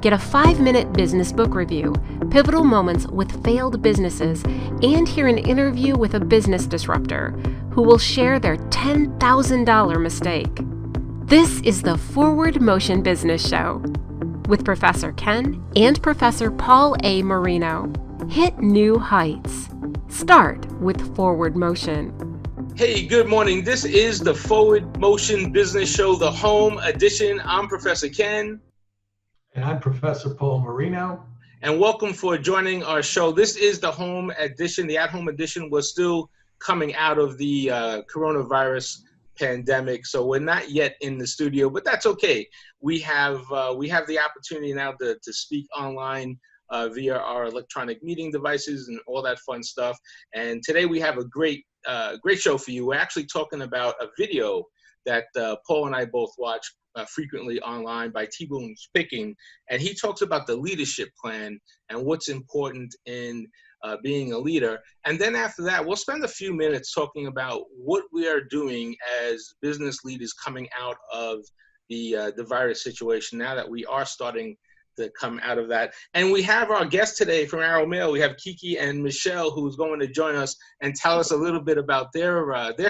Get a 5-minute business book review, pivotal moments with failed businesses, and hear an interview with a business disruptor who will share their $10,000 mistake. This is the Forward Motion Business Show with Professor Ken and Professor Paul A. Marino. Hit new heights. Start with Forward Motion. Hey, good morning. This is the Forward Motion Business Show, the home edition. I'm Professor Ken. And I'm Professor Paul Marino. And welcome for joining our show. This is the home edition. The at-home edition was still coming out of the coronavirus pandemic, so we're not yet in the studio, but that's okay. We have the opportunity now to speak online via our electronic meeting devices and all that fun stuff. And today we have a great show for you. We're actually talking about a video that Paul and I both watch frequently online by Boone Pickens, and he talks about the leadership plan and what's important in being a leader. And then after that, we'll spend a few minutes talking about what we are doing as business leaders coming out of the virus situation, now that we are starting to come out of that. And we have our guest today from ArrowMail. We have Kiki and Michelle, who's going to join us and tell us a little bit about their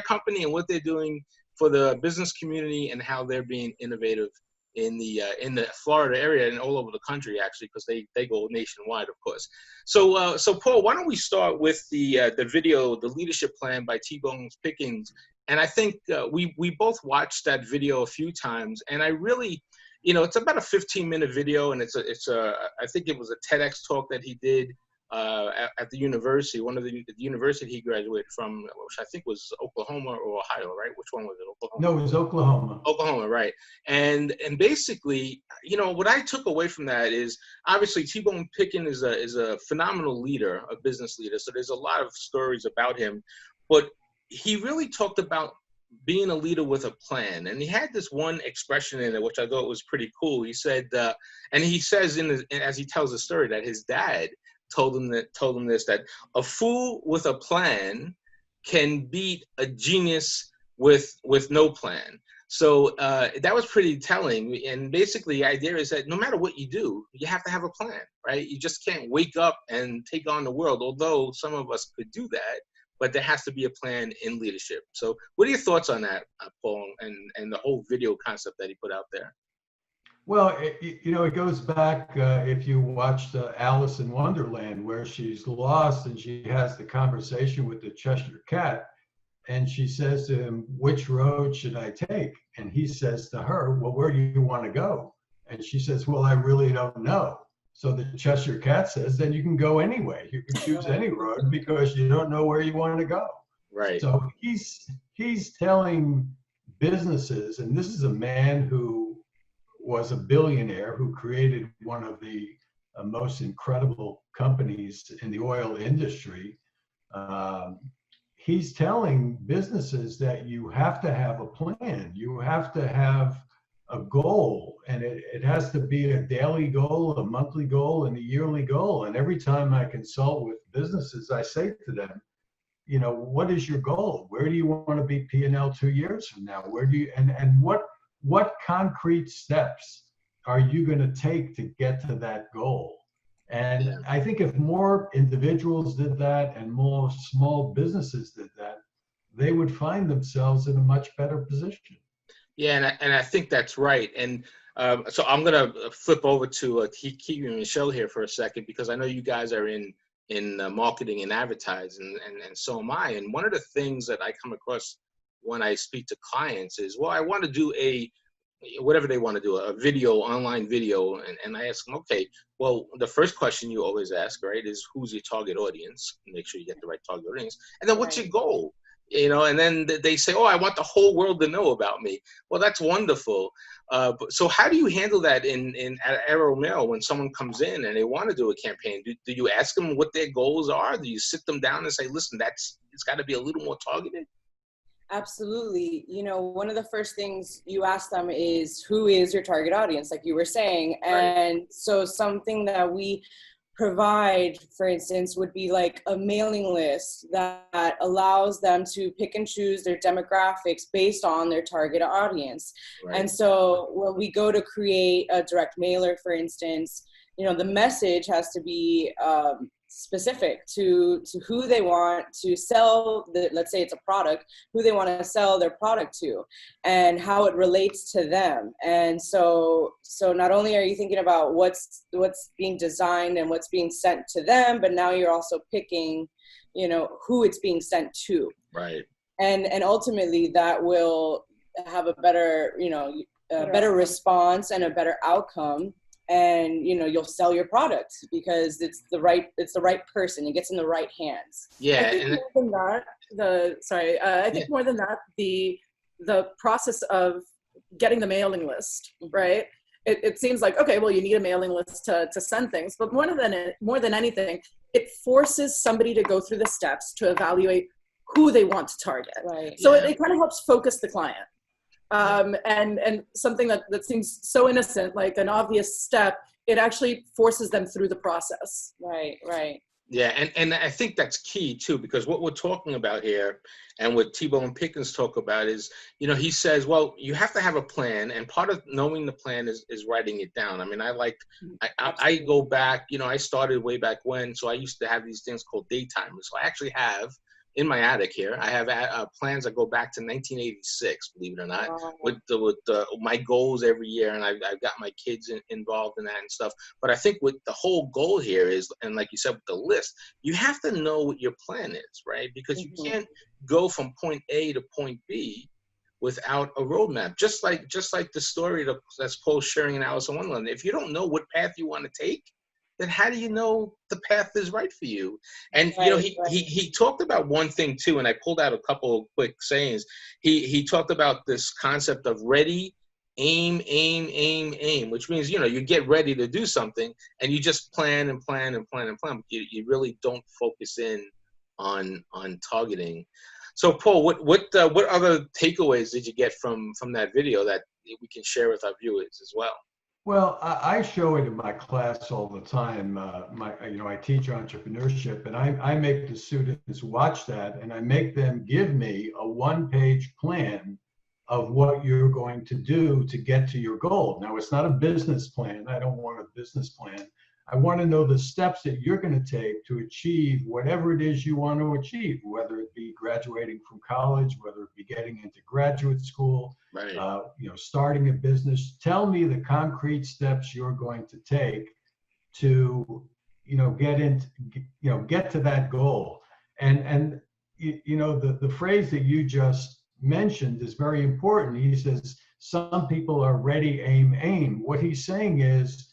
company and what they're doing for the business community and how they're being innovative in the Florida area and all over the country, actually, because they go nationwide, of course. So Paul, why don't we start with the video, the leadership plan by Boone Pickens. And I think we both watched that video a few times, and I really, it's about a 15-minute video, and I think it was a TEDx talk that he did at the university, one of the university he graduated from, which I think was Oklahoma or Ohio, right? Which one was it? Oklahoma? No, it was Oklahoma. Oklahoma, right. And basically, what I took away from that is, obviously, Boone Pickens is a phenomenal leader, a business leader. So there's a lot of stories about him, but he really talked about being a leader with a plan. And he had this one expression in it, which I thought was pretty cool. He said, and he says as he tells the story, that his dad told him this, that a fool with a plan can beat a genius with no plan. So that was pretty telling. And basically the idea is that no matter what you do, you have to have a plan, right? You just can't wake up and take on the world, although some of us could do that, but there has to be a plan in leadership. So what are your thoughts on that, Paul, and the whole video concept that he put out there? Well, it goes back, if you watched Alice in Wonderland, where she's lost and she has the conversation with the Cheshire Cat, and she says to him, "Which road should I take?" And he says to her, "Well, where do you want to go?" And she says, "Well, I really don't know." So the Cheshire Cat says, "Then you can go anyway. You can choose any road because you don't know where you want to go." Right. So he's telling businesses, and this is a man who was a billionaire who created one of the most incredible companies in the oil industry. He's telling businesses that you have to have a plan. You have to have a goal, and it has to be a daily goal, a monthly goal, and a yearly goal. And every time I consult with businesses, I say to them, what is your goal? Where do you want to be P&L 2 years from now? Where do you, and what concrete steps are you going to take to get to that goal? And yeah. I think if more individuals did that and more small businesses did that, they would find themselves in a much better position. Yeah, and I think that's right. And so I'm going to flip over to Kiki and Michelle here for a second, because I know you guys are in marketing and advertising, and so am I. And one of the things that I come across when I speak to clients is, well, I want to do whatever they want to do, a video, online video. And I ask them, okay, well, the first question you always ask, right, is who's your target audience? Make sure you get the right target audience. And then what's your goal? And then they say, oh, I want the whole world to know about me. Well, that's wonderful. So how do you handle that at ArrowMail when someone comes in and they want to do a campaign? Do you ask them what their goals are? Do you sit them down and say, listen, it's got to be a little more targeted? Absolutely. One of the first things you ask them is, who is your target audience, like you were saying? And so something that we provide, for instance, would be like a mailing list that allows them to pick and choose their demographics based on their target audience. Right. And so when we go to create a direct mailer, for instance, you know, the message has to be specific to who they want to sell let's say it's a product, who they want to sell their product to and how it relates to them. And so not only are you thinking about what's being designed and what's being sent to them, but now you're also picking, you know, who it's being sent to. Right. And ultimately that will have a better, you know, better response and a better outcome. And, you know, you'll sell your product because it's the right person. It gets in the right hands. Yeah. I think more than that, the process of getting the mailing list, right? It seems like, okay, well, you need a mailing list to send things, but more than anything, it forces somebody to go through the steps to evaluate who they want to target. Right. So it kind of helps focus the client. And something that seems so innocent, like an obvious step, it actually forces them through the process. Right. Yeah, and I think that's key too, because what we're talking about here and what Boone Pickens talk about is, you know, he says, well, you have to have a plan, and part of knowing the plan is writing it down. I mean, I go back, you know, I started way back when, so I used to have these things called daytimers. So I actually have in my attic here, I have plans that go back to 1986, believe it or not, with my goals every year, and I've got my kids involved in that and stuff. But I think what the whole goal here is, and like you said with the list, you have to know what your plan is, right? Because you can't go from point A to point B without a roadmap. Just like the story that's Paul sharing in Alice in Wonderland. If you don't know what path you want to take, then how do you know the path is right for you? And you know, he talked about one thing too, and I pulled out a couple of quick sayings. He talked about this concept of ready, aim, which means, you know, you get ready to do something and you just plan and plan and plan and plan. But you really don't focus in on targeting. So Paul, what other takeaways did you get from that video that we can share with our viewers as well? Well, I show it in my class all the time. I teach entrepreneurship, and I make the students watch that, and I make them give me a one-page plan of what you're going to do to get to your goal. Now, it's not a business plan. I don't want a business plan. I want to know the steps that you're going to take to achieve whatever it is you want to achieve, whether it be graduating from college, whether it be getting into graduate school, right. Starting a business. Tell me the concrete steps you're going to take to, get to that goal. And the phrase that you just mentioned is very important. He says, some people are ready, aim. What he's saying is,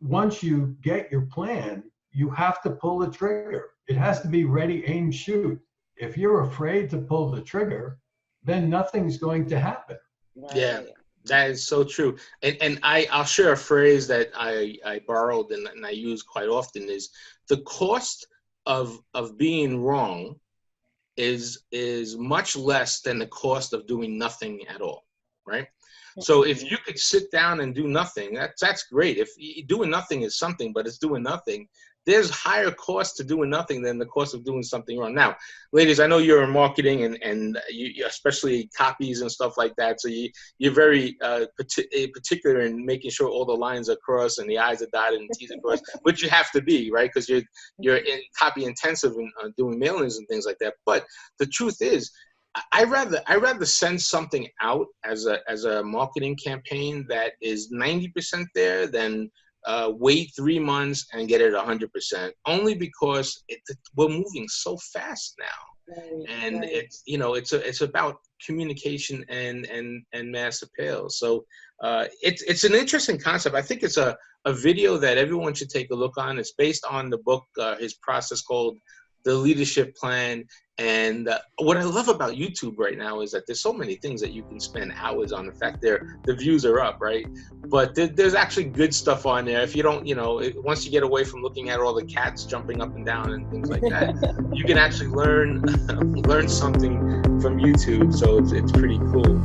once you get your plan, you have to pull the trigger. It has to be ready, aim, shoot. If you're afraid to pull the trigger, then nothing's going to happen. Right. Yeah, that is so true. And I'll share a phrase that I borrowed and I use quite often is the cost of being wrong is much less than the cost of doing nothing at all, right? So if you could sit down and do nothing, that's great. If doing nothing is something, but it's doing nothing, there's higher cost to doing nothing than the cost of doing something wrong. Now, ladies, I know you're in marketing and you especially copies and stuff like that. So you're very particular in making sure all the lines are crossed and the I's are dotted and T's are crossed, which you have to be, right? Because you're in copy intensive and doing mailings and things like that. But the truth is, I rather send something out as a marketing campaign that is 90% there than wait 3 months and get it 100%. Only because we're moving so fast now, and it's about communication and mass appeal. So it's an interesting concept. I think it's a video that everyone should take a look on. It's based on the book, his process called The Leadership Plan. And what I love about YouTube right now is that there's so many things that you can spend hours on. In fact, the views are up, right? But there's actually good stuff on there. If you don't, once you get away from looking at all the cats jumping up and down and things like that, you can actually learn something from YouTube. So it's pretty cool.